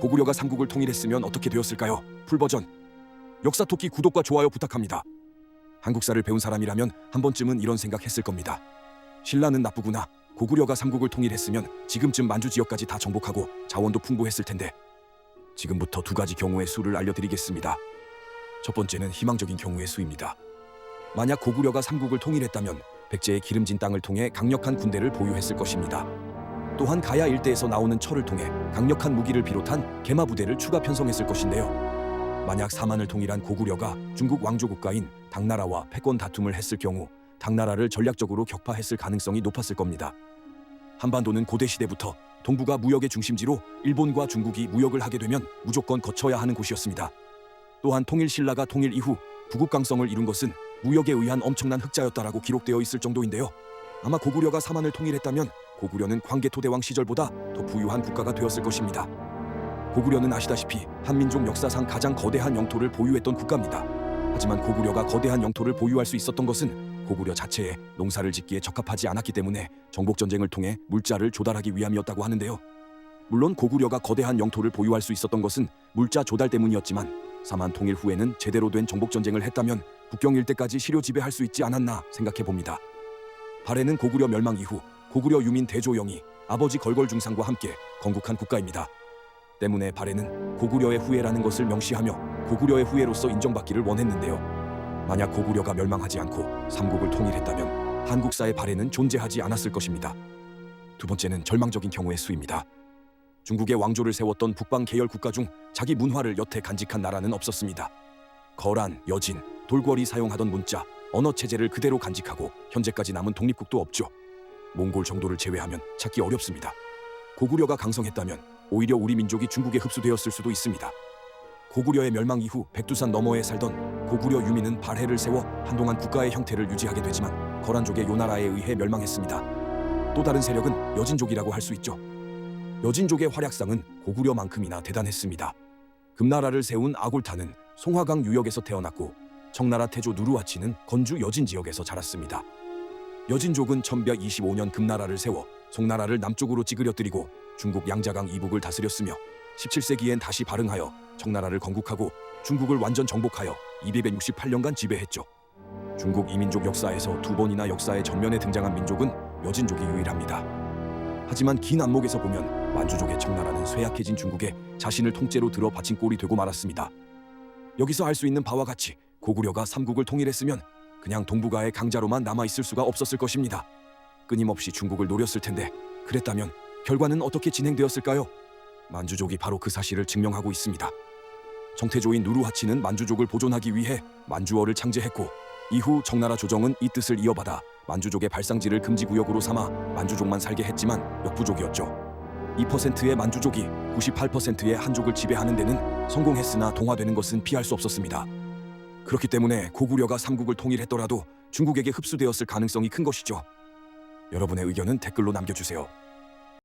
고구려가 삼국을 통일했으면 어떻게 되었을까요? 풀버전. 역사토끼 구독과 좋아요 부탁합니다. 한국사를 배운 사람이라면 한 번쯤은 이런 생각했을 겁니다. 신라는 나쁘구나. 고구려가 삼국을 통일했으면 지금쯤 만주 지역까지 다 정복하고 자원도 풍부했을 텐데. 지금부터 두 가지 경우의 수를 알려드리겠습니다. 첫 번째는 희망적인 경우의 수입니다. 만약 고구려가 삼국을 통일했다면 백제의 기름진 땅을 통해 강력한 군대를 보유했을 것입니다. 또한 가야 일대에서 나오는 철을 통해 강력한 무기를 비롯한 개마 부대를 추가 편성했을 것인데요. 만약 사만을 통일한 고구려가 중국 왕조 국가인 당나라와 패권 다툼을 했을 경우 당나라를 전략적으로 격파했을 가능성이 높았을 겁니다. 한반도는 고대 시대부터 동북아 무역의 중심지로 일본과 중국이 무역을 하게 되면 무조건 거쳐야 하는 곳이었습니다. 또한 통일 신라가 통일 이후 부국강성을 이룬 것은 무역에 의한 엄청난 흑자였다라고 기록되어 있을 정도인데요. 아마 고구려가 사만을 통일했다면 고구려는 광개토대왕 시절보다 더 부유한 국가가 되었을 것입니다. 고구려는 아시다시피 한민족 역사상 가장 거대한 영토를 보유했던 국가입니다. 하지만 고구려가 거대한 영토를 보유할 수 있었던 것은 고구려 자체에 농사를 짓기에 적합하지 않았기 때문에 정복전쟁을 통해 물자를 조달하기 위함이었다고 하는데요. 물론 고구려가 거대한 영토를 보유할 수 있었던 것은 물자 조달 때문이었지만 사만 통일 후에는 제대로 된 정복전쟁을 했다면 북경 일대까지 시료 지배할 수 있지 않았나 생각해봅니다. 발해는 고구려 멸망 이후 고구려 유민 대조영이 아버지 걸걸중상과 함께 건국한 국가입니다. 때문에 발해는 고구려의 후예라는 것을 명시하며 고구려의 후예로서 인정받기를 원했는데요. 만약 고구려가 멸망하지 않고 삼국을 통일했다면 한국사의 발해는 존재하지 않았을 것입니다. 두 번째는 절망적인 경우의 수입니다. 중국의 왕조를 세웠던 북방 계열 국가 중 자기 문화를 여태 간직한 나라는 없었습니다. 거란, 여진, 돌궐이 사용하던 문자, 언어 체제를 그대로 간직하고 현재까지 남은 독립국도 없죠. 몽골 정도를 제외하면 찾기 어렵습니다. 고구려가 강성했다면 오히려 우리 민족이 중국에 흡수되었을 수도 있습니다. 고구려의 멸망 이후 백두산 너머에 살던 고구려 유민은 발해를 세워 한동안 국가의 형태를 유지하게 되지만 거란족의 요나라에 의해 멸망했습니다. 또 다른 세력은 여진족이라고 할 수 있죠. 여진족의 활약상은 고구려만큼이나 대단했습니다. 금나라를 세운 아골타는 송화강 유역에서 태어났고 청나라 태조 누르하치는 건주 여진 지역에서 자랐습니다. 여진족은 1125년 금나라를 세워 송나라를 남쪽으로 찌그러뜨리고 중국 양자강 이북을 다스렸으며 17세기엔 다시 발흥하여 청나라를 건국하고 중국을 완전 정복하여 268년간 지배했죠. 중국 이민족 역사에서 두 번이나 역사의 전면에 등장한 민족은 여진족이 유일합니다. 하지만 긴 안목에서 보면 만주족의 청나라는 쇠약해진 중국에 자신을 통째로 들어 바친 꼴이 되고 말았습니다. 여기서 알 수 있는 바와 같이 고구려가 삼국을 통일했으면 그냥 동북아의 강자로만 남아있을 수가 없었을 것입니다. 끊임없이 중국을 노렸을 텐데 그랬다면 결과는 어떻게 진행되었을까요? 만주족이 바로 그 사실을 증명하고 있습니다. 정태조인 누르하치는 만주족을 보존하기 위해 만주어를 창제했고 이후 청나라 조정은 이 뜻을 이어받아 만주족의 발상지를 금지구역으로 삼아 만주족만 살게 했지만 역부족이었죠. 2%의 만주족이 98%의 한족을 지배하는 데는 성공했으나 동화되는 것은 피할 수 없었습니다. 그렇기 때문에 고구려가 삼국을 통일했더라도 중국에게 흡수되었을 가능성이 큰 것이죠. 여러분의 의견은 댓글로 남겨주세요.